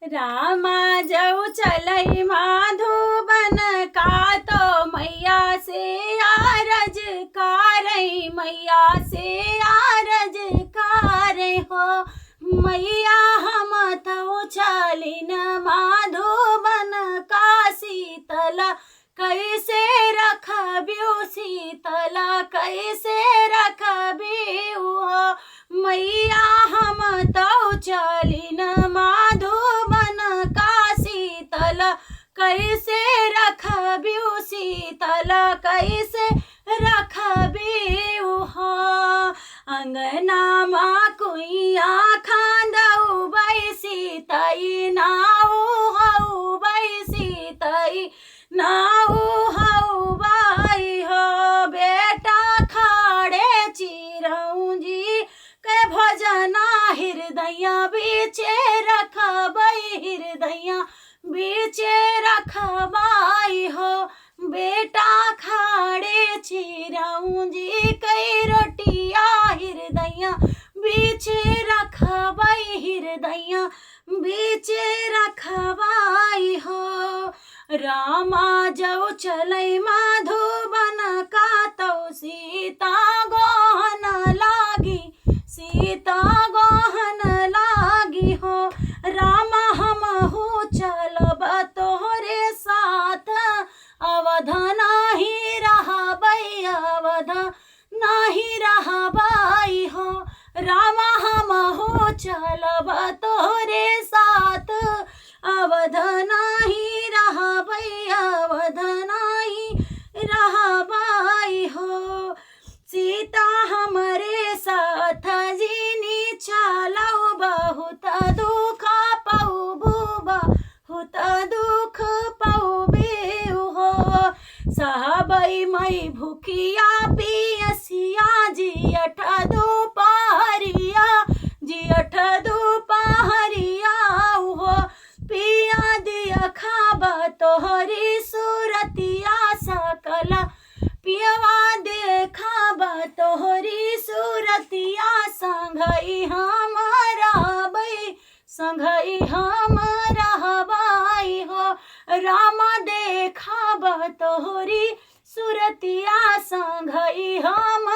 रामा जऊ चलई माधुबन का तो मैया से आरज कारई, मैया से आरज कारई हो। मैया हम तो चलिन माधुबन का शीतल कैसे रखबियो, शीतल कैसे रखबियो हो। मैया हम तो चलिन माधुबन का शीतल कैसे रखबियो, शीतल कैसे रखबियो हो। अंगना मा कुइया खांदऊ बैसी तई, नाऊ हऊ बैसी तई, नाऊ हऊ बाई हो। बेटा खाड़े चिरऊ जी के भजना हृदय बीचे रखबई, हृदय बीचे रखबाई हो। बेटा खाड़े चिरऊ जी कई रोटिया हृदय बीचे रखबई, हृदय बीचे रखबाई हो। रामा जऊ चलई माधुबन का तो सीता गोहन लागी, सीता गोहन लागी हो। रामा हमहु चलब तोहरे साथ, अवध नाही रहबई, अवध नाही रहबई हो। रामा हमहु चलब तोहरे साथ, अवध नाही रहबई, अवध नाही रहबई हो। सीता हमरे साथ जीनी चलऊ, बहुत दुख पाऊ बहुत दुख पाऊबे हो। सहबई मई भूखिया पियसिया, जियठ दोपहरिया, जियठ दोपहरिया हो। पिया दिया खाब तोहरी सूरतिया सकल, पियवा देखाब तोहरी सूरतिया। संगई हम रहबई, संगई हम रहबई हो। रामा देखाब तोहरी सूरतिया, संगई हम